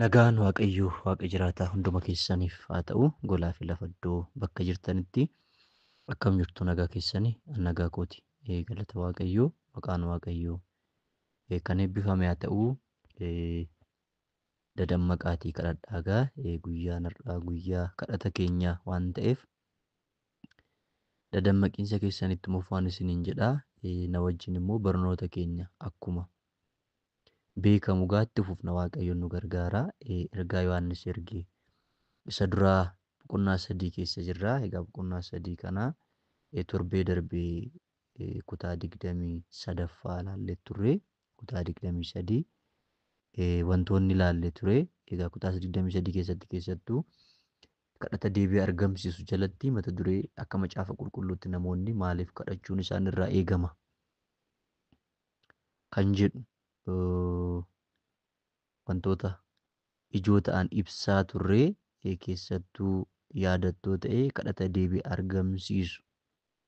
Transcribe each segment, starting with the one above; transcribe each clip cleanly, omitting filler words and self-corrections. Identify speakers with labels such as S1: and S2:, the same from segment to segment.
S1: Nagaan Waaqayyoo Waaqa jiraataa hunduma keessaniif haa ta'u, golaa fi lafa iddoo bakka jirtanitti akkam jirtu nagaa keessanii nagaa kooti. Galata Waaqayyoo maqaan Waaqayyoo kan eebbifame haa ta'u, dadammaqaatii kadhadhaagaa guyyaan har'aa guyyaa kadhata keenyaa waan ta'eef dadammaqiinsa keessanitti mufaan isiniin jedhaa. Na wajjin immoo barnoota keenya akkuma beekamu gaatti fufna Waaqayyoon nu gargaara. Ergaa Yohaannis erge isa duraa boqonnaa 3 keessa jirra. Egaa boqonnaa 3 kana torbee darbee kutaa 23ffaa ilaallee turre. Kutaa 23 wantoonni ilaallee ture. Egaa kutaa 23 keessattuu kadhata deebii argamsiisu jalatti mata duree akka macaafa qulqulluutti namoonni maaliif kadhachuun isaan irraa eegama kan jedhu wantoota ijoo ta'an ibsaa turree keessattuu yaadattoo ta'ee kadhata deebii argamsiisu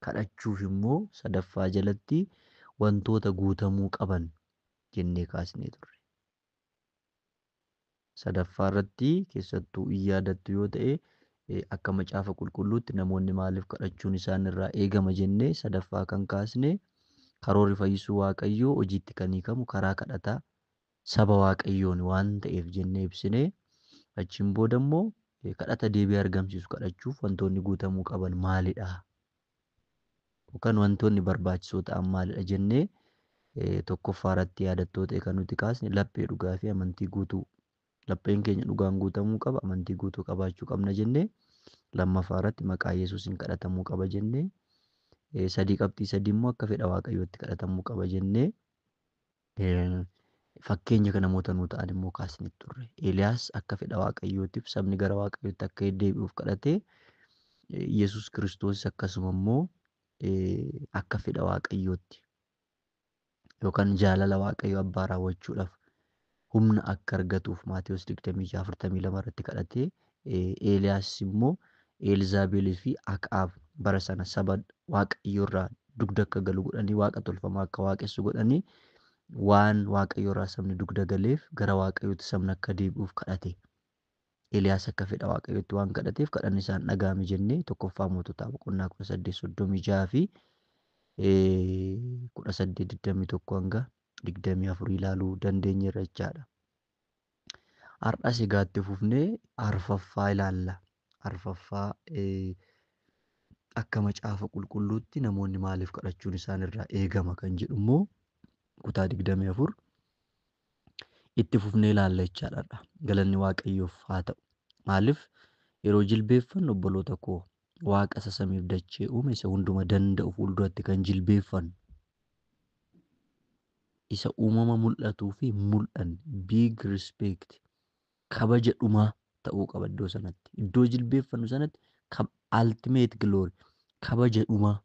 S1: kadhachuuf immoo sadaffaa jalatti wantoota guutamuu qaban jennee kaasnee turre. Sadaffaa irratti keessattuu yaadattu yoo ta'e akka macaafa qulqulluutti namoonni maaliif kadhachuun isaan irraa eegama jennee sadaffaa kan kaasne karoorri fayyisuu Waaqayyoo hojiitti kan hiikamu karaa kadhataa saba Waaqayyoon waan ta'eef jennee ibsinee achiin booda immoo kadhata deebii argamsiisu kadhachuuf wantoonni guutamuu qaban maalidha yookaan wantoonni barbaachisoo ta'an maalidha jennee tokkoffaa irratti yaadattoo ta'e kan nuti kaasne laphee dhugaa fi amantii guutuu. Lapheen keenya dhugaan guutamuu qaba, amantii guutuu qabaachuu qabna jennee lammaffaa irratti maqaa Yesuusiin kadhatamuu qaba jennee sadii qabxii sadii immoo akka fedha Waaqayyootti kadhatamuu qaba jennee fakkeenya kan namoota nuu ta'an immoo kaasnee turre. Eeliyaas akka fedha Waaqayyootiif sabni gara Waaqayyootti akka deebi'uuf kadhatee Yesuus Kiristoos akkasuma immoo akka fedha Waaqayyootti yookaan jaalala Waaqayyoo abbaa raawwachuudhaaf humna akka argatuuf Maatewos 26:42 irratti kadhatee Eeliyaas immoo Eelzaabeelii fi Akaab bara sana saba Waaqayyoo irraa dugda akka galu godhanii waaqa tolfamaa akka waaqessu godhanii waan Waaqayyoo irraa sabni dugda galeef gara Waaqayyootti sabni akka deebi'uuf kadhate. Eeliyaas akka fedha Waaqayyootti waan kadhateef kadhanni isaan dhaga'ame jennee tokkoffaa moototaa boqonnaa 18:36 fi 18:21 hanga 24 ilaaluu dandeenyeerra jechaadha. Har'as egaatti fufnee arfaffaa ilaalla. Arfaffaa akka macaafa qulqulluutti namoonni maaliif kadhachuun isaan irraa eegama kan jedhu immoo kutaa 24 itti fufnee ilaalla jechaadha. Galanni Waaqayyoof haa ta'u. Maaliif yeroo jilbeeffannu obboloota koo Waaqa isa samiif dachee uume isa hunduma danda'u fuulduratti kan jilbeeffannu isa uumama mul'atuu fi mul'anne big respect kabaja dhumaa ta'uu qaba iddoo sanatti. Iddoo jilbeeffannu sanatti ultimate glory kabaja dhumaa.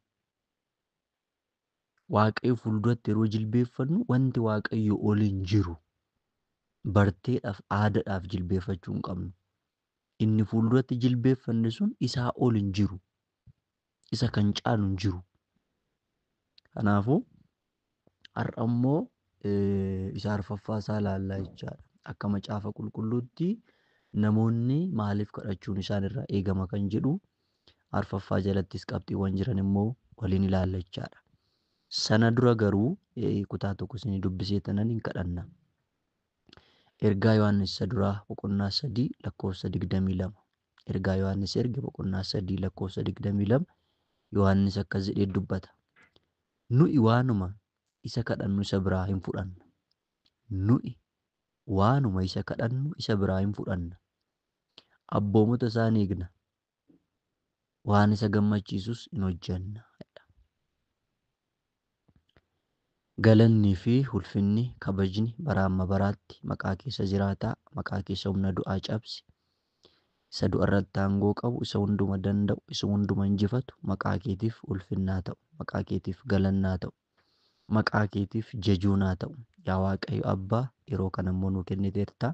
S1: Waaqayyo fuulduratti yeroo jilbeeffannu wanti Waaqayyo oliin jiru barteedhaaf aadaadhaaf jilbeeffachuu hin qabnu. Inni fuulduratti jilbeeffanne sun isaa ol hin jiru. Isa kan caalu hin jiru. Kanaafuu har'a immoo isa arfaffaa isaa ilaallaa jechaadha. Akka macaafa qulqulluutti namoonni maaliif kadhachuun isaan irraa eegama kan jedhu arfaffaa jalattis qabxiiwwan jiran immoo waliin ilaalla jechaadha. Sana dura garuu kutaa tokko isinii dubbisee tanan hin kadhanna. Ergaa Yohaannis isa duraa boqonnaa 3 lakkoofsa 22. Ergaa Yohaannis erge boqonnaa 3 lakkoofsa 22 Yohaannis akkas jedhee dubbata. Nuyi waanuma isa kadhannu isa biraa hin fudhanna. Nuyi waanuma isa kadhannu isa biraa hin fudhanna. Abboomota isaa ni eegna. Waan isa gammachiisus hin hojjenna. Galannii fi ulfinni kabajni bara amma baraatti maqaa keessa jiraataa maqaa keessa humna du'aa cabse isa du'a irratti aangoo qabu isa hunduma danda'u isa hunduma injifatu maqaa keetiif ulfinnaa ta'u maqaa keetiif galannaa ta'u maqaa keetiif jajuunaa ta'u yaa Waaqayyo Abbaa yeroo kana immoo nuu kenniteerta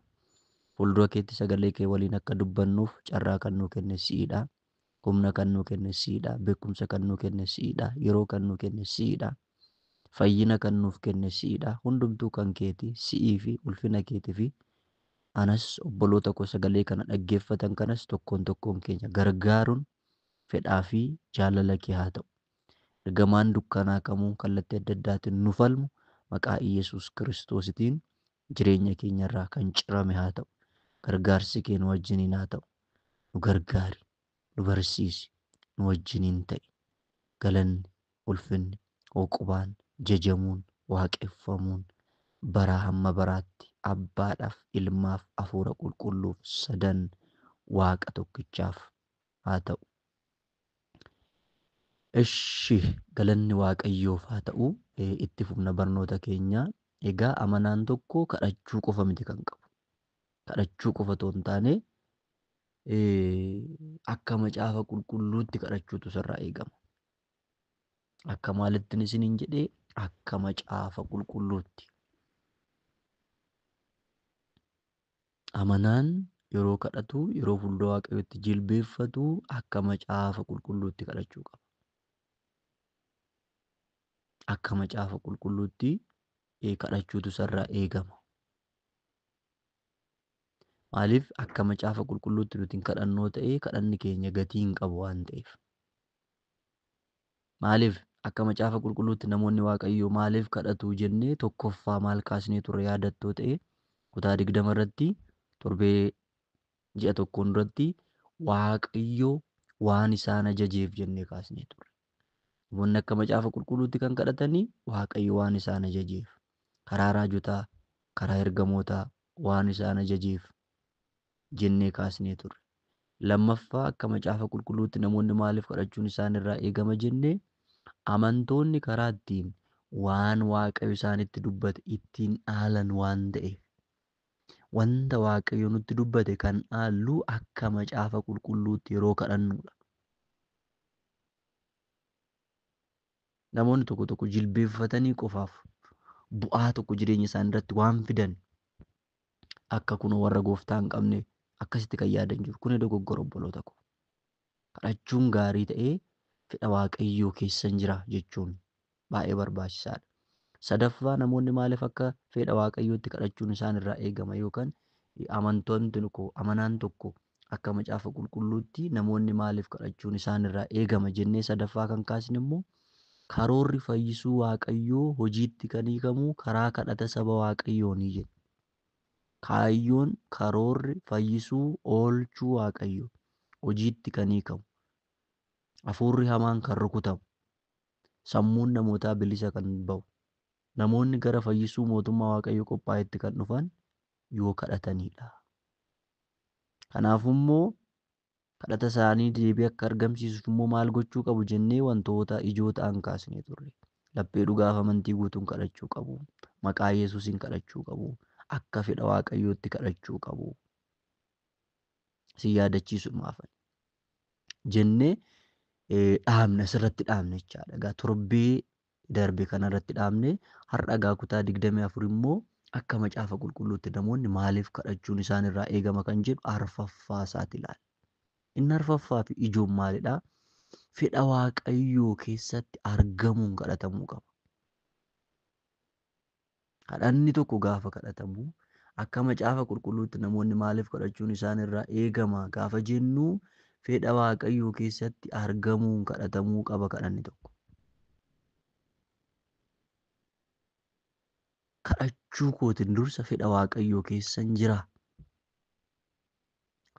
S1: fuuldura keetti sagalee kee waliin akka dubbannuuf carraa kan nuu kenne si'idha humna kan nuu kenne si'idha beekumsa kan nuu kenne si'idha yeroo kan nuu kenne si'idha. Fayyina kan nuuf kenne si'idha. Hundumtuu kan keeti si'ii fi ulfina keetii fi anas obboloota koo sagalee kana dhaggeeffatan kanas tokkoon keenya gargaaruun fedhaa fi jaalala kee haa ta'u. Ergamaan dukkanaa kamuu kallattii adda addaatiin nu falmu maqaa Iyesuus Kiristoositiin jireenya keenyarraa kan cirame haa ta'u. Gargaarsi kee nu wajjiniin haa ta'u. Nu gargaari, nu barsiisi, nu wajjiniin ta'i. Galanni, ulfinni, oqubaan, jajamuun, waaqeffamuun baraa hamma baraatti Abbaadhaaf, Ilmaaf, Hafuura Qulqulluuf sadan Waaqa tokkichaaf haa ta'u. Eshi galanni Waaqayyoof haa ta'u. Itti fufna barnoota keenyaa. Egaa amanaan tokko kadhachuu qofa miti kan qabu. Kadhachuu qofa otoo hin taane akka macaafa qulqulluutti kadhachuutu sirraa eegama. Akka maalittiin isiniin jedhee akka macaafa qulqulluutti. Amanaan yeroo kadhatu, yeroo fuula Waaqayyootti jilbeeffatu akka macaafa qulqulluutti kadhachuu qaba. Akka macaafa qulqulluutti kadhachuutu sirraa eegama. Maaliif akka macaafa qulqulluutti nuti kadhannoo ta'ee kadhanni keenya gatii hin qabu waan ta'eef. Maaliif akka macaafa qulqulluutti namoonni Waaqayyoo maaliif kadhatu jennee tokkoffaa maal kaasnee turre yaadattoo ta'e kutaa 20 irratti torbee ji'a tokkoon duratti Waaqayyoo waan isaan ajajeef jennee kaasnee turre. Namoonni akka macaafa qulqulluutti kan kadhatanii Waaqayyo waan isaan ajajeef, karaa raajotaa, karaa ergamootaa waan isaan ajajeef jennee kaasnee turre. Lammaffaa akka macaafa qulqulluutti namoonni maaliif kadhachuun isaan irraa eegama jennee amantoonni karaa ittiin waan Waaqayyo isaanitti dubbate ittiin dhaalan waan ta'eef. Wanta Waaqayyo nutti dubbate kan dhaallu akka macaafa qulqulluutti yeroo kadhannudha. Namoonni tokko tokko jilbeeffatanii qofaaf bu'aa tokko jireenya isaanii irratti waan fidan akka kun warra gooftaa hin qabne akkasitti kan yaadan jiru. Kun dogoggora obboloota koo. Kadhachuun gaarii ta'ee fedha Waaqayyoo keessan jira jechuun baay'ee barbaachisaadha. Sadaffaa namoonni maaliif akka fedha Waaqayyootti kadhachuun isaan irraa eegama yookaan amanaan tokko akka macaafa qulqulluutti namoonni maaliif kadhachuun isaan irraa eegama jennee sadaffaa kan kaasne immoo karoorri fayyisuu Waaqayyoo hojiitti kan hiikamu karaa kadhata saba Waaqayyoonii jedha. Kaayyoon karoorri fayyisuu oolchuu Waaqayyoo hojiitti kan hiikamu. Hafuurri hamaan kan rukutamu. Sammuun namootaa bilisa kan ba'u. Namoonni gara fayyisuu mootummaa Waaqayyoo qophaa'etti kan dhufan yoo kadhatanidha. Kanaafuu immoo kadhata isaanii deebii akka argamsiisuuf immoo maal gochuu qabu jennee wantoota ijoo ta'an kaasnee turre. Laphee dhugaaf amantii guutuun kadhachuu qabu. Maqaa Yesuusiin kadhachuu qabu. Akka fedha Waaqayyootti kadhachuu qabu. Si yaadachiisuudhaaf jennee dhaabne asirratti dhaabne jechaadha. Egaa torbee darbe kanarratti dhaabne har'a egaa kutaa 24 immoo akka macaafa qulqulluutti namoonni maaliif kadhachuun isaan irraa eegama kan jedhu arfaffaa isaati ilaala. Inni arfaffaa fi ijoon maalidhaa? Fedha Waaqayyoo keessatti argamuun kadhatamuu qaba. Kadhanni tokko gaafa kadhatamu akka macaafa qulqulluutti namoonni maaliif kadhachuun isaan irraa eegama gaafa jennu fedha Waaqayyoo keessatti argamuun kadhatamuu qaba kadhanni tokko. Kadhachuu kootiin dursa fedha Waaqayyoo keessan jira.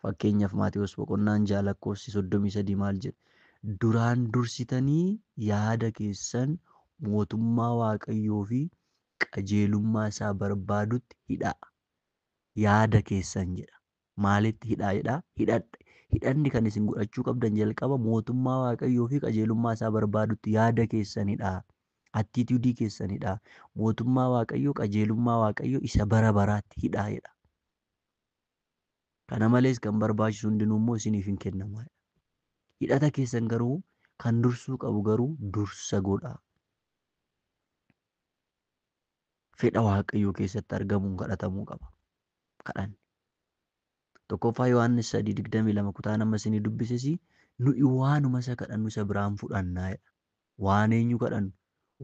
S1: Fakkeenyaaf Maatewos boqonnaan 6:33 maal jedha? Duraan dursitanii yaada keessan mootummaa Waaqayyoo fi qajeelummaa isaa barbaadutti hidhaa. Yaada keessan jedha. Maalitti hidhaa jedhaa? Hidhanni kan isin godhachuu qabdan jalqaba mootummaa Waaqayyoo fi qajeelummaa isaa barbaadutti yaada keessan hidhaa. Attituudii keessan hidhaa. Mootummaa Waaqayyoo, qajeelummaa Waaqayyoo isa bara baraatti hidhaa jedha. Kana malees kan barbaachisu hundinuu immoo isiniif hin kennamu. Hidhata keessan garuu kan dursuu qabu garuu dursa godhaa. Fedha Waaqayyoo keessatti argamuun kadhatamuu qaba. Kadhanni. Tokkoffaa Yohaannis 3:22 kutaan amma isinii dubbises nuyi waanuma isa kadhannu isa biraan fudhannaa jedha. Waan eenyu kadhannu?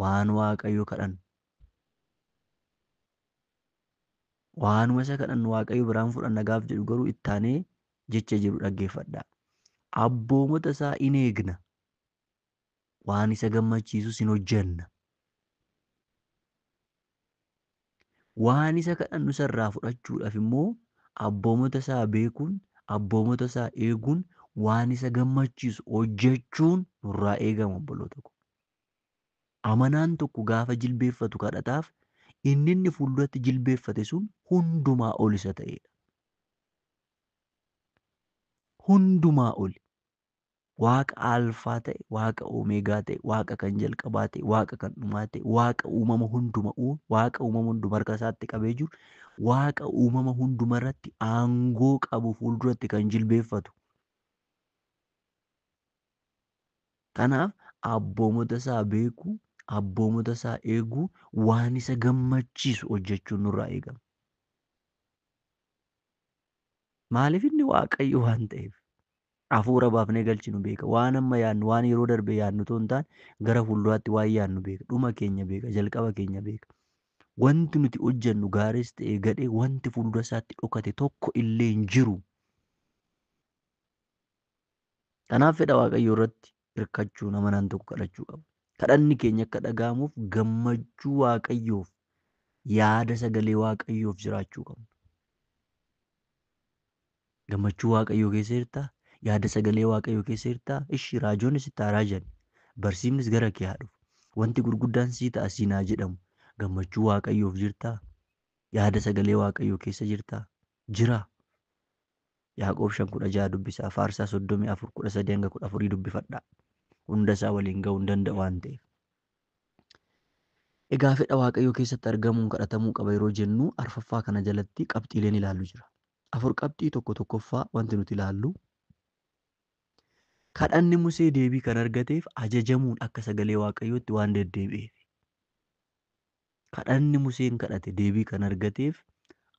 S1: Waan Waaqayyoo kadhannu. Waanuma isa kadhannu Waaqayyo biraan fudhanna gaaf jedhu garuu ittaanee jecha jiru dhaggeeffadhaa. Abboomota isaa in eegna. Waan isa gammachiisus in hojjenna. Waan isa kadhannu sarraa fudhachuudhaaf immoo abboomota isaa beekuun, abboomota isaa eeguun, waan isa gammachiisu hojjechuun nurraa eegama obboloota ko. Amanaan tokko gaafa jilbeeffatu kadhataaf inni inni fuulduratti jilbeeffate sun hundumaa ol isa ta'edha. Hundumaa oli. Waaqa alfaa ta'e, Waaqa omeegaa ta'e, Waaqa kan jalqabaa ta'e, Waaqa kan dhumaa ta'e, Waaqa uumama hunduma uume, Waaqa uumama hunduma harka isaatti qabee jiru, Waaqa uumama hunduma irratti aangoo qabu fuulduratti kan jilbeeffatu. Kanaaf abboomota isaa beekuu, abboomota isaa eeguu, waan isa gammachiisu hojjechuun nurraa eegama. Maaliif inni Waaqayyo waan ta'eef? Hafuura baafnee galchinu beeka. Waan amma yaadnu, waan yeroo darbe yaadnu otoo hin taane gara fuulduraatti waan yaadnu beeka. Dhuma keenya beeka. Jalqaba keenya beeka. Wanti nuti hojjennu gaariis ta'e gadhee wanti fuuldura isaatti dhokate tokko illee hin jiru. Kanaaf fedha Waaqayyoo irratti hirkachuun amanaan tokko kadhachuu qaba. Kadhanni keenya akka dhaga'amuuf gammachuu Waaqayyoof, yaada sagalee Waaqayyoof jiraachuu qabna. Gammachuu Waaqayyoo keessa jirtaa? Yaada sagalee Waaqayyoo keessa jirtaa? Ishi raajoonni sitti haa raajan. Barsiifnis gara kee haa dhufu. Wanti gurguddaan sii ta'a siin haa jedhamu. Gammachuu Waaqayyoof jirtaa? Yaada sagalee Waaqayyoo keessa jirtaa? Jira. Yaaqoob 5:16 dubbisaa. Faarsaa 34:13-14 dubbifadhaa. Hunda isaa waliin ga'uu hin danda'u waan ta'eef. Egaa fedha Waaqayyoo keessatti argamuun kadhatamuu qaba yeroo jennu arfaffaa kana jalatti qabxiileen ilaallu jira. 4 qabxii tokkoffaa wanti nuti ilaallu. Kadhanni Musee deebii kan argateef ajajamuun akka sagalee Waaqayyootti waan deddeebi'eef. Kadhanni Museen kadhate deebii kan argateef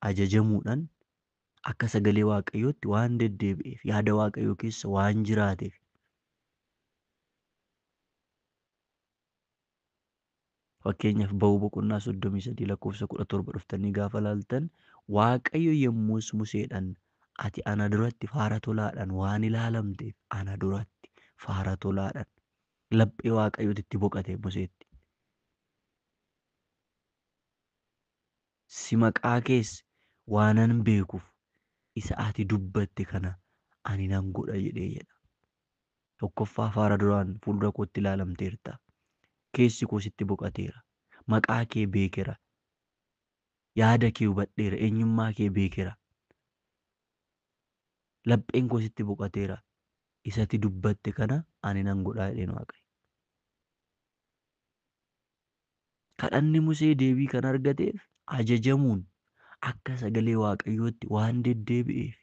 S1: ajajamuudhaan akka sagalee Waaqayyootti waan deddeebi'eef, yaada Waaqayyoo keessa waan jiraateef. Fakkeenyaaf Ba'uu boqonnaa 33:17 dhuftanii gaafa laaltan Waaqayyo yommus Museedhaan ati ana duratti faara tolaadhaan waan ilaalamteef ana duratti faara tolaadhaan laphee Waaqayyootti itti boqate Museetti. Si maqaa keessa waanan beekuuf isa ati dubbatte kana ani nan godha jedhee jedha. Tokkoffaa faara duraan fuuldura kootti ilaalamteerta. Keessi koo sitti boqateera. Maqaa kee beekera. Yaada kee hubadheera. Eenyummaa kee beekera. Lapheen koo sitti boqateera. Isati dubbatte kana ani nan godhaa jedheen Waaqayyo. Kadhanni Musee deebii kan argateef ajajamuun akka sagalee Waaqayyootti waan deddeebi'eef,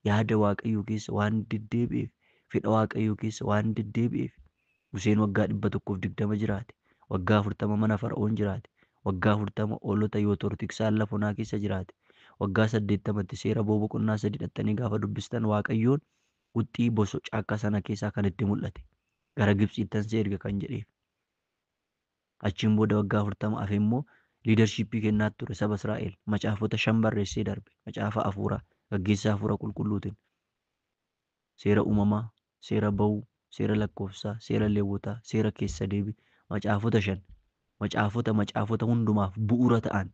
S1: yaada Waaqayyoo keessa waan deddeebi'eef, fedha Waaqayyoo keessa waan deddeebi'eef. Museen waggaa 120 jiraate. Waggaa 40 mana Fara'oon jiraate. Waggaa 40 hoolota Yootor tiksaan lafa onaa keessa jiraate. Waggaa 80tti seera Ba'uu boqonnaa 3 dhattanii gaafa dubbistan Waaqayyoon wuxxii bosona caakkaa sana keessaa kan itti mul'ate. Gara Gibxiittan si erga kan jedheef. Achiin booda waggaa 40 hafe immoo liidarshiippii kennaa ture saba Israa'el. Macaafota 5 barreessee darbe. Macaafa hafuuraa, gaggeessaa hafuura qulqulluutiin. Seera uumamaa, seera Ba'uu, seera lakkoofsaa, seera Lewwotaa, seera keessa deebii, macaafota 5. Macaafota hundumaaf bu'uura ta'an.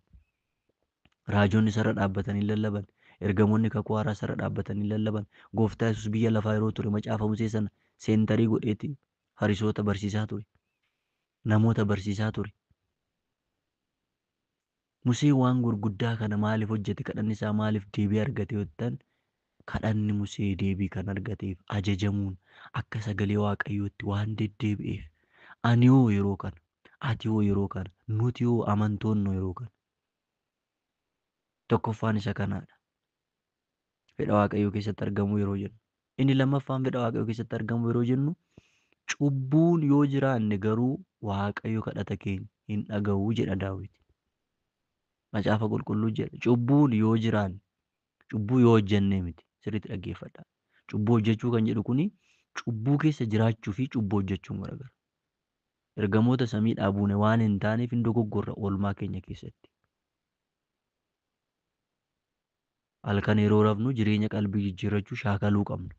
S1: Raajoonni sarara dhaabbatanii lallaban. Ergamoonni kakuu haaraa sarara dhaabbatanii lallaban. Gooftaa Yesuus biyya lafaa yeroo ture macaafa Musee sana seentarii godheeti Fariisota barsiisaa ture. Namoota barsiisaa ture. Museen waan gurguddaa kana maaliif hojjete? Kadhanni isaa maaliif deebii argate yoo jettan, kadhanni Musee deebii kan argateef ajajamuun akka sagalee Waaqayyootti waan deddeebi'eef. Ani hoo yeroo kana, ati hoo yeroo kana, nuti hoo amantoonni yeroo kana. Tokkoffaan isa kanaadha. Fedha Waaqayyoo keessatti argamuu yeroo jennu. Inni lammaffaan fedha Waaqayyoo keessatti argamuu yeroo jennu, cubbuun yoo jiraanne garuu Waaqayyo kadhata keenya hin dhaga'u jedha Daawit. Macaafa qulqulluu jedha. Cubbuun yoo jiraanne, cubbuu yoo hojjennee miti. Sirriitti dhaggeeffadhaa. Cubbuu hojjechuu kan jedhu kuni cubbuu keessa jiraachuu fi cubbuu hojjechuun garagara. Ergamoota samiidhaa buune waan hin taaneef hin dogoggorra oolmaa keenya keessatti. Halkan yeroo rafnu jireenya qalbii jijjiirrachuu shaakaluu qabna.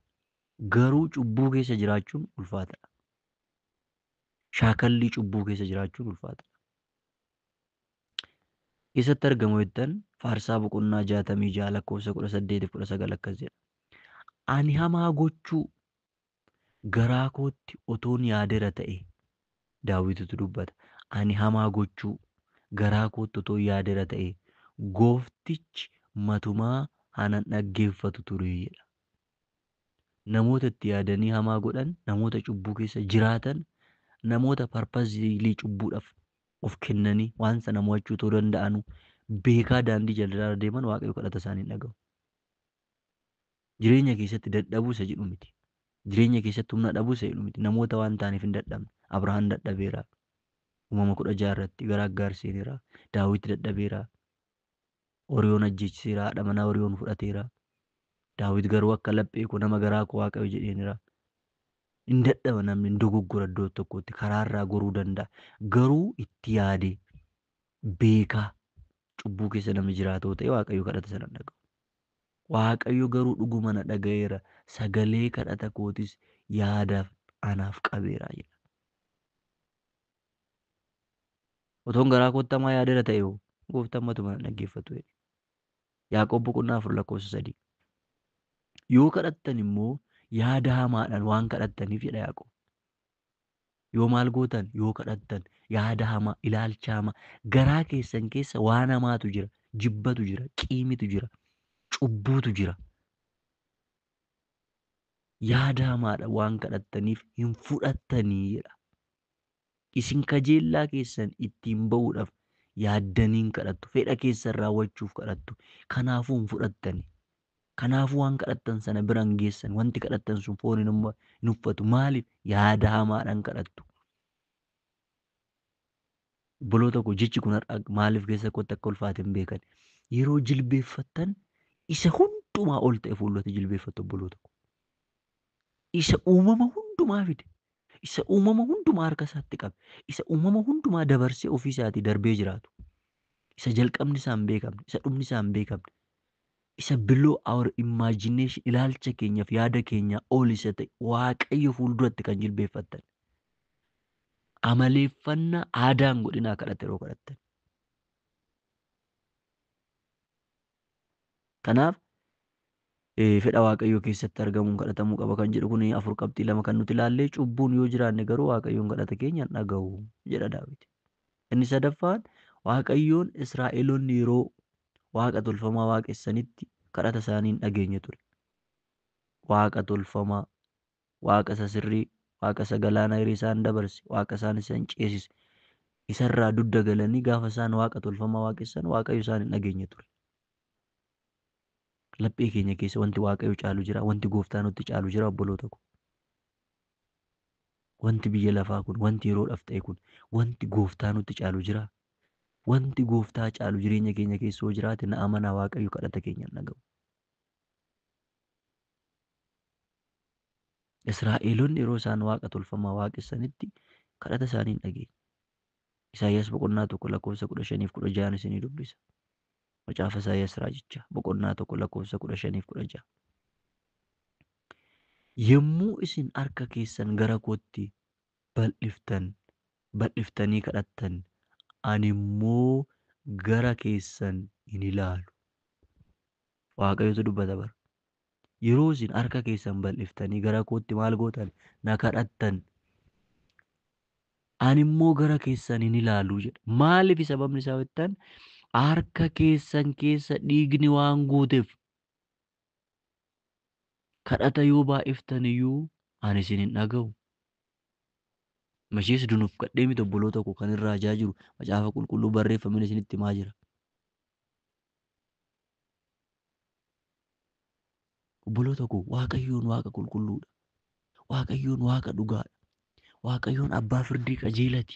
S1: Garuu cubbuu keessa jiraachuun ulfaataadha. Shaakallii cubbuu keessa jiraachuun ulfaataadha. Eessatti argamu jettan Faarsaa boqonnaa 66 lakkoofsa 18-19 akkas jedha. Ani hamaa gochuu garaa kootti otoon yaadera ta'e, Daawititu dubbata. Ani hamaa gochuu garaa kootti otoo yaadera ta'e, gooftichi matumaa hanan dhaggeeffatu ture jedha. Namoota itti yaadanii hamaa godhan, namoota cubbuu keessa jiraatan, namoota parpazilii cubbuudhaaf of kennanii waan sana mo'achuu otoo danda'anu beekaa daandii jalaa deeman Waaqayyo kadhata isaanii hin dhaga'u. Jireenya keessatti dadhabuu isa jedhu miti. Jireenya keessatti humna dhabuu isa jedhu miti. Namoota waan ta'aniif hin dadhabne. Abrahaan dadhabeera. Uumama 16 irratti gara Aggaar seeneera. Daawit dadhabeera. Oriyoon ajjeechiseera. Haadha manaa Oriyoon fudhateera. Daawit garuu akka laphee koo nama garaa koo Waaqayyo jedheenira. Hin dadhaba namni hin dogoggora iddoo tokkotti karaarraa goruu danda'a. Garuu itti yaadee beekaa cubbuu keessa namni jiraatoo ta'e Waaqayyo kadhata sana dhaga'u. Waaqayyo garuu dhuguma na dhaga'eera. Sagalee kadhata kootis yaadaaf anaaf qabeera jedha. Otoon garaa kootti hamaa yaadera ta'e gooftaan matuma na dhaggeeffatu jedhe. Yaaqoob boqonnaa 4:3. Yoo kadhattan immoo yaada hamaadhaan waan kadhattaniif jedha Yaaqoob. Yoo maal gootan yoo kadhattan yaada hamaa, ilaalcha hamaa, garaa keessan keessa waan hamaatu jira, jibbatu jira, qiimitu jira, cubbuutu jira. Yaada hamaadhaan waan kadhattaniif hin fudhattanii jedha. Isin kajeellaa keessan ittiin ba'uudhaaf yaaddaniin kadhattu. Fedha keessan raawwachuuf kadhattu. Kanaafuu hin fudhattani. Kanaafuu waan kadhattan sana biraan geessan. Wanti kadhattan sun foon hin uffatu. Maaliif? Yaada hamaadhaan kadhattu. Obboloota koo jechi kun maaliif keessa kootti akka ulfaate hin beekan. Yeroo jilbeeffattan isa hundumaa ol ta'e fuulduratti jilbeeffattu obboloota koo. Isa uumama hundumaa fide. Isa uumama hundumaa harka isaatti qabe. Isa uumama hundumaa dabarsee ofii isaatii darbee jiraatu. Isa jalqabni isaa hin beekamne. Isa dhumni isaa hin beekamne. Isa below our imagination ilaalcha keenyaaf yaada keenya ol isa ta'e Waaqayyo fuulduratti kan jilbeeffattan. Amaleeffannaa aadaan godhinaa kadhate yeroo kadhattan. Kanaaf fedha Waaqayyoo keessatti argamuun kadhatamuu qaba kan jedhu kun 4 qabxii 2 kan nuti ilaallee cubbuun yoo jiraanne garuu Waaqayyoon kadhata keenya hin dhaga'u jedha Daawit. Inni sadaffaan Waaqayyoon Israa'eloonni yeroo Waaqa tolfamaa waaqessanitti kadhata isaanii hin dhageenye ture. Waaqa tolfamaa, Waaqa isa sirrii, Waaqa isa galaana hiree isaan dabarse, Waaqa isaan isaan ceesise. Isarraa dudda galanii gaafa isaan Waaqa tolfamaa waaqessan Waaqayyo isaan hin dhageenye ture. Laphee keenya keessa wanti Waaqayyo caalu jira, wanti gooftaa nutti caalu jira obboloota koo. Wanti biyya lafaa kun, wanti yeroodhaaf ta'e kun, wanti gooftaa nutti caalu jira. Wanti gooftaa caalu jireenya keenya keessa yoo jiraate na amanaa Waaqayyo kadhata keenya hin dhaga'u. Israa'eloonni yeroo isaan Waaqa tolfamaa waaqessanitti kadhata isaanii hin dhageenye. Isaayyaas boqonnaa 1 lakkoofsa 15-16 isinii dubbisa. Macaafa Isaayyaas raajichaa boqonnaa 1 lakkoofsa 15-16. Yommuu isin harka keessan gara kootti bal'iftanii kadhattan, ani immoo gara keessan hin ilaalu. Waaqayyotu dubbata bara. Yeroo isin harka keessan bal'iftanii gara kootti maal gootan? Na kadhattan. Ani immoo gara keessan hin ilaalu jedha. Maaliif sababni isaa jettan? Harka keessan keessa dhiigni waan guuteef kadhata yoo baay'iftan iyyuu ani isin hin dhaga'u. Mashees dunuuf kadhee miti obboloota koo kan irraa ajaa jiru macaafa qulqulluu barreeffameen isinitti himaa jira. Obboloota koo Waaqayyoon Waaqa qulqulluudha. Waaqayyoon Waaqa dhugaadha. Waaqayyoon abbaa firdii qajeelati.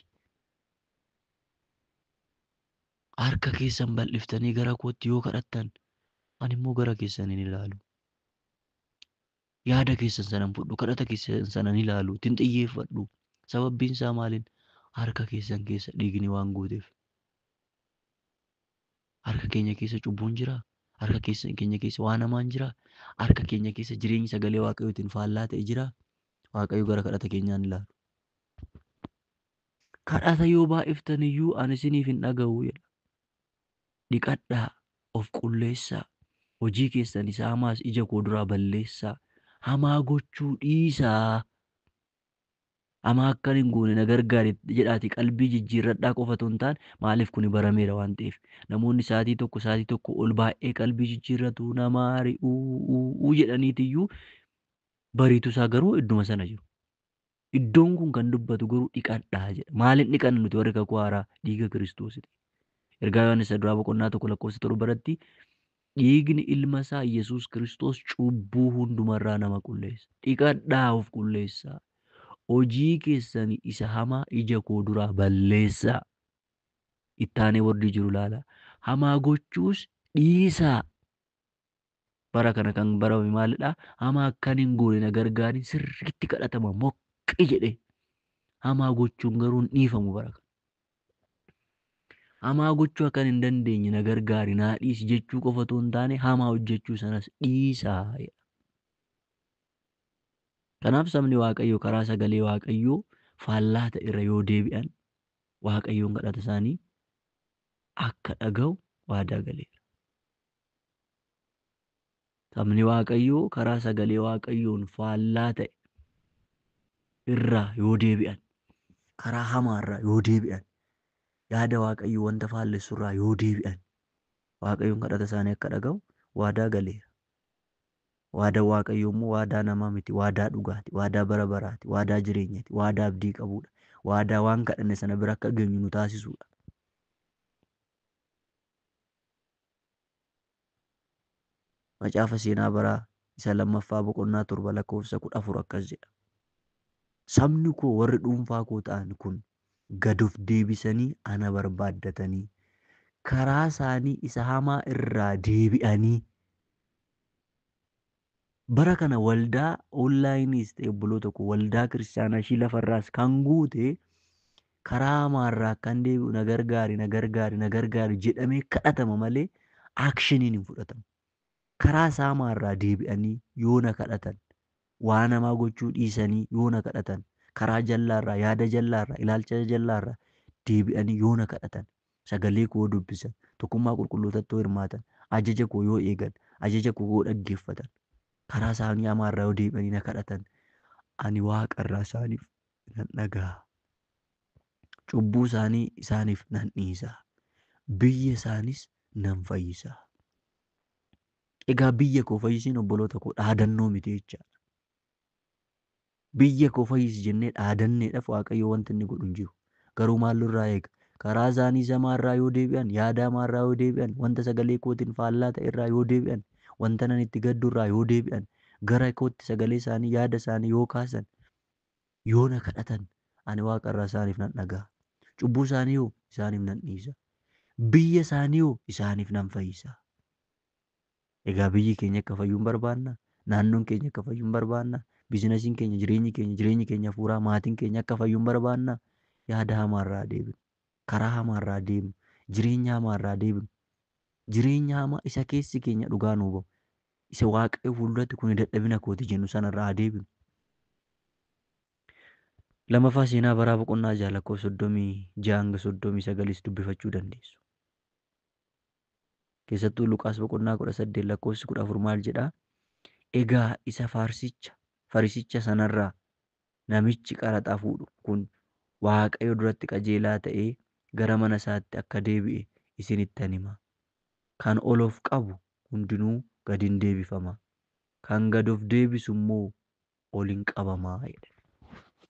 S1: Harka keessan bal'iftanii gara kootti yoo kadhattan ani immoo gara keessan hin ilaalu. Yaada keessan sana hin fudhu, kadhata keessan sana hin ilaalu, itti hin xiyyeeffadhu. Sababbiin isaa maaliin? Harka keessan keessa dhiigni waan guuteef. Harka keenya keessa cubbuun jira. Harka keenya keessa waan hamaan jiraa? Harka keenya keessa jireenyi sagalee Waaqayyootiin faallaa ta'e jiraa? Waaqayyo gara kadhata keenyaa ni ilaala. Kadhata yoo baay'iftan iyyuu ani isiniif hin dhaga'u jedha. Dhiqadhaa, of qulleessaa, hojii keessan isa hamaas ija koo duraa balleessaa, hamaa gochuu dhiisaa. Hamaa akkan hin goone na gargaari jedhaatii qalbii jijjiirradhaa qofa otoo hin taane maaliif kuni barameera waan ta'eef. Namoonni sa'aatii tokko ol baay'ee qalbii jijjiirratu namaa ari'uu jedhaniitiyyuu bariitu isaa garuu idduma sana jiru. Iddoon kun kan dubbatu garuu dhiqadhaa jedha. Maaliin dhiqanna nuti warri kakuu haaraa? Dhiiga Kiristoositi. Ergaa Yohaannis duraa boqonnaa 1:7 dhiigni ilma isaa Yesuus Kiristoos cubbuu hundumarraa nama qulleessa. Dhiqadhaa of qulleessaa. Hojii keessanii isa hamaa ija koo duraa balleessaa. Ittaanee wordii jiru ilaala. Hamaa gochuus dhiisaa. Bara kana kan barame maalidha? Hamaa akkan hin goone na gargaari sirriitti kadhatama moqqi jedhe. Hamaa gochuun garuu hin dhiifamu bara kana. Hamaa gochuu akkan hin dandeenye na gargaari naa dhiisi jechuu qofa otoo hin taane hamaa hojjechuu sanas dhiisaa. Kanaaf sabni Waaqayyoo karaa sagalee Waaqayyoo faallaa ta'e irra yoo deebi'an Waaqayyoon kadhata isaanii akka dhaga'u waadaa galeera. Sabni Waaqayyoo karaa sagalee Waaqayyoon faallaa ta'e irraa yoo deebi'an, karaa hamaarraa yoo deebi'an, yaada Waaqayyoo wanta faallessurraa yoo deebi'an, Waaqayyoon kadhata isaanii akka dhaga'u waadaa galeera. Waadaan Waaqayyoo immoo waadaa namaa miti, waadaa dhugaati, waadaa bara baraati, waadaa jireenyaati, waadaa abdii qabudha, waadaa waan kadhanne sana bira akka geenyu nu taasisudha. Macaafa seenaa baraa isa 2:7 akkas jedha. Sabni koo warri dhuunfaa koo ta'an kun gad of deebisanii ana barbaaddatanii karaa isaanii isa hamaa irraa deebi'anii. Bara kana waldaa onlaayiniis ta'e obboloota koo waldaa kiristaanaa ishii lafarraas kan guute karaa hamaarraa kan deebi'u na gargaari jedhamee kadhatama malee aakshiniin hin fudhatamu. Karaa isaa hamaarraa deebi'anii yoo na kadhatan, waan hamaa gochuu dhiisanii yoo na kadhatan, karaa jallaarraa, yaada jallaarraa, ilaalcha jallaarraa deebi'anii yoo na kadhatan, sagalee koo dubbisan, tokkummaa qulqullootatti yoo hirmaatan, ajaja koo yoo eegan, ajaja koo yoo dhaggeeffatan, karaa isaanii hamaarraa yoo deebi'anii na kadhatan, ani Waaqarraa isaaniif nan dhaga'a. Cubbuu isaanii isaaniif nan dhiisa. Biyya isaanis nan fayyisa. Egaa biyya koo fayyisiin obboloota koo dhaadannoo miti jechaadha. Biyya koo fayyisi jennee dhaadanneedhaaf Waaqayyo wanti inni godhu hin jiru. Garuu maallurraa eega? Karaa isaanii hamaarraa yoo deebi'an, yaada hamaarraa yoo deebi'an, wanta sagalee kootiin faallaa ta'e irraa yoo deebi'an, wanta nan itti gaddurraa yoo deebi'an, gara kootti sagalee isaanii, yaada isaanii yoo kaasan, yoo na kadhatan, ani Waaqarraa isaaniif nan dhaga'a. Cubbuu isaanii hoo isaaniif nan dhiisa. Biyya isaanii hoo isaaniif nan fayyisa. Egaa biyyi keenya akka fayyuun barbaanna? Naannoon keenya akka fayyuun barbaanna? Biizinasiin keenya, jireenyi keenya hafuuraa, maatiin keenya akka fayyuun barbaanna? Yaada hamaarraa deebinu, karaa hamaarraa deemnu, jireenya hamaarraa deebinu, jireenya hamaa isa keessi keenya dhugaa nuu bahu, isa Waaqayyo fuulduratti kun dadhabina kooti jennu sanarraa deebinu. Lammaffaa seenaa baraa boqonnaa 6:36 dubbifachuu dandeessu. Keessattuu Luqaas boqonnaa 18:14 maal jedhaa? Egaa isa farisicha sanarraa namichi qaraxa fuudhu kun Waaqayyo duratti qajeelaa ta'ee gara mana isaatti akka deebi'e isinittan hima. Kan ol of qabu hundinuu gad hin deebifama. Kan gad of deebisu immoo ol hin qabamaa jedha.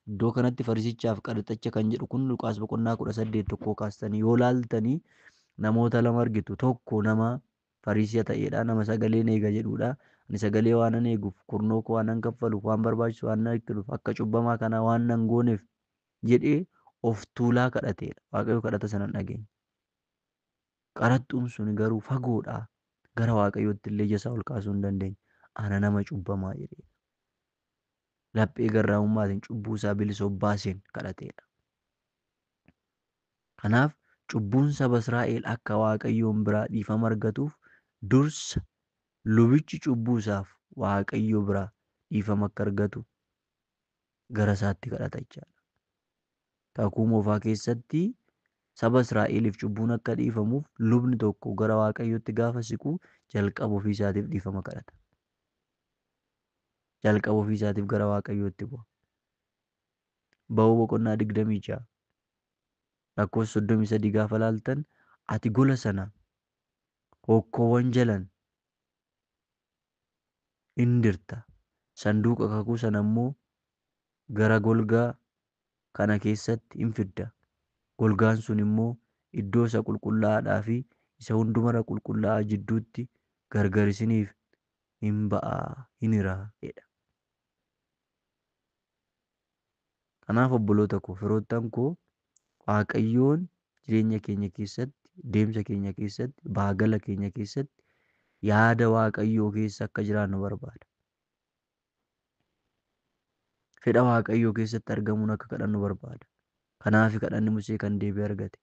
S1: Iddoo kanatti farisichaaf qaraxicha kan jedhu kun Luqaas boqonnaa 18 kaastanii yoo laaltanii namoota lama argitu. Tokko nama farisiya ta'edha. Nama sagaleen eega jedhudha. Ani sagalee waan nan eeguuf, kurnoo koo waan nan kaffaluuf, waan barbaachisu waan nan eegduuf, akka cubbamaa kanaa waan nan gooneef jedhee of tuulaa kadhateedha. Waaqayyo kadhata sana hin dhageenye. Qaraxxuun sun garuu fagoodhaa gara Waaqayyootti illee ija isaa ol kaasuu hin dandeenye. Ana nama cubbamaa jedhee laphee garraamummaatiin cubbuu isaa bilisa baaseen kadhateedha. Kanaaf cubbuun saba Israa'el akka Waaqayyoon biraa dhiifama argatuuf dursa lubichi cubbuu isaaf Waaqayyo biraa dhiifama akka argatu gara isaatti kadhata jechaadha. Kakuu moofaa keessatti saba Israa'eliif cubbuun akka dhiifamuuf lubni tokko gara Waaqayyootti gaafa siqu jalqaba ofii isaatiif dhiifama kadhata. Jalqaba ofii isaatiif gara Waaqayyootti bu'a. Ba'uu boqonnaa 26 lakkoofsa 33 gaafa laaltan ati gola sana hokkoowwan jalan in dirta. Sanduuqa kakuu sana immoo gara golgaa kana keessatti in fidda. Golgaan sun immoo iddoo isa qulqullaa'aadhaa fi isa hundumarra qulqullaa'aa jidduutti gargar isiniif hin ba'aa hin hiraa jedha. Kanaaf obboloota koo firoottan koo Waaqayyoon jireenya keenya keessatti deemsa keenya keessatti baagala keenya keessatti yaada Waaqayyoo keessa akka jiraannu barbaada. Fedha Waaqayyoo keessatti argamuun akka kadhannu barbaada. Kanaaf kadhanni Musee kan deebii argate.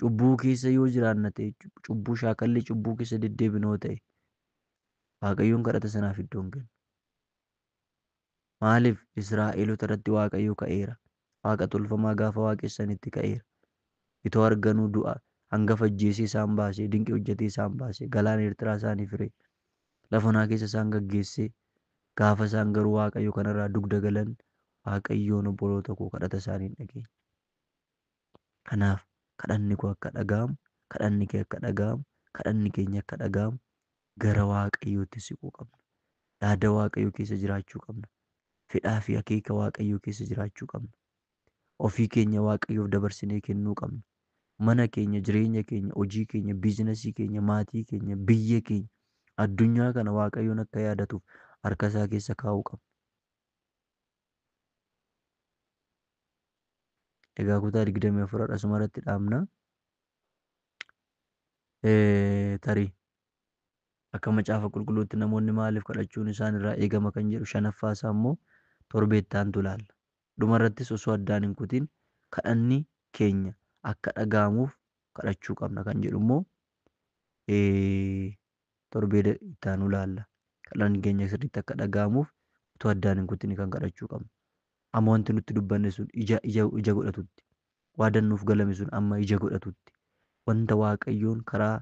S1: Cubbuu keessa yoo jiraanna ta'e cubbuu shaakalli cubbuu keessa deddeebinoo ta'e Waaqayyoon kadhata sanaaf iddoo hin kennu. Maaliif Israa'eelota irratti Waaqayyo ka'eera. Waaqa tolfamaa gaafa waaqessanitti ka'eera. Itoo arganuu du'a hangafa ajjeesee isaan baasee dinqii hojjetee isaan baasee galaana Eertiraa isaanii firee lafa onaa keessa isaan gaggeessee gaafa isaan garuu Waaqayyo kanarraa dugda galan Waaqayyoon obboloota koo kadhata isaanii hin dhageenye. Kanaaf kadhanni koo akka dhaga'amu, kadhanni kee akka dhaga'amu, kadhanni keenya akka dhaga'amu gara Waaqayyootti siquu qabna. Yaada Waaqayyoo keessa jiraachuu qabna. Fedhaa fi akeeka Waaqayyoo keessa jiraachuu qabna. Ofii keenya Waaqayyoof dabarsinee kennuu qabna. Mana keenya, jireenya keenya, hojii keenya, biizinasii keenya, maatii keenya, biyya keenya, addunyaa kana Waaqayyoon akka yaadatuuf harka isaa keessa kaa'uu qabna. Egaa kutaa 24 asumarratti dhaabna. Tarii akka macaafa qulqulluutti namoonni maaliif kadhachuun isaan irraa eegama kan jedhu shanaffaa isaa immoo torbeettaantu ilaalla. Dhumarrattis osoo addaan hin kutin kadhanni keenya akka dhaga'amuuf kadhachuu qabna kan jedhu immoo torbee ittaanu ilaalla. Kadhanni keenya sirriitti akka dhaga'amuuf osoo addaan hin kutin kan kadhachuu qabna. Amma wanti nutti dubbanne sun ija godhatutti waadannuuf galame sun amma ija godhatutti wanta Waaqayyoon karaa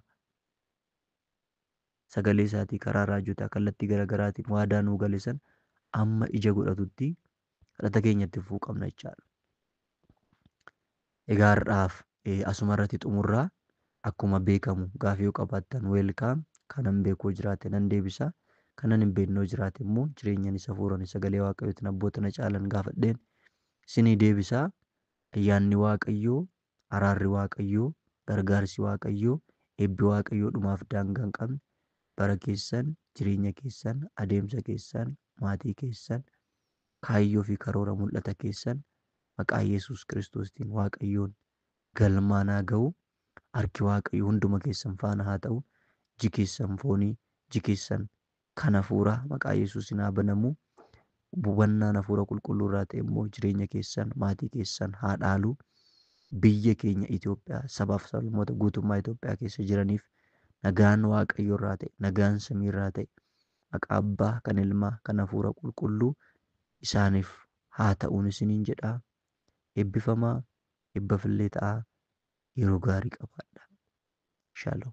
S1: sagalee isaatii karaa raajotaa kallattii garaagaraatiin waadaa nuu gale san amma ija godhatutti kadhata keenyatti fufuu qabna jechaadha. Egaa har'aaf asumarratti xumurraa akkuma beekamu gaafii yoo qabaattan weelkaam. Kanan beekuu jiraate nan deebisa. Kanan hin beeknoo jiraate immoo jireenyan isa fuurani sagalee Waaqayyootiin abboota na caalan gaafadheen isinii deebisaa. Ayyaanni Waaqayyoo, araarri Waaqayyoo, gargaarsi Waaqayyoo, eebbi Waaqayyoo dhumaaf daangaa hin qabne bara keessan, jireenya keessan, adeemsa keessan, maatii keessan, kaayyoo fi karoora mul'ata keessan maqaa Yesuus Kiristoostiin Waaqayyoon galmaan haa ga'u. Harki Waaqayyoo hunduma keessan faana haa ta'u. Iji keessan foonii, iji keessan kan hafuuraa maqaa Yesuusiin haa banamu. Hubannaan hafuura qulqulluu irraa ta'e immoo jireenya keessan, maatii keessan haa dhaalu. Biyya keenya Itoophiyaa, sabaaf sablammoota guutummaa Itoophiyaa keessa jiraniif nagaan Waaqayyo irraa ta'e, nagaan samii irraa ta'e maqaa Abbaa, kan Ilmaa, kan hafuura qulqulluu isaaniif haa ta'uun isiniin jedhaa. Eebbifamaa, eebbafillee ta'aa. Yeroo gaarii qabaadhaa. Shalom.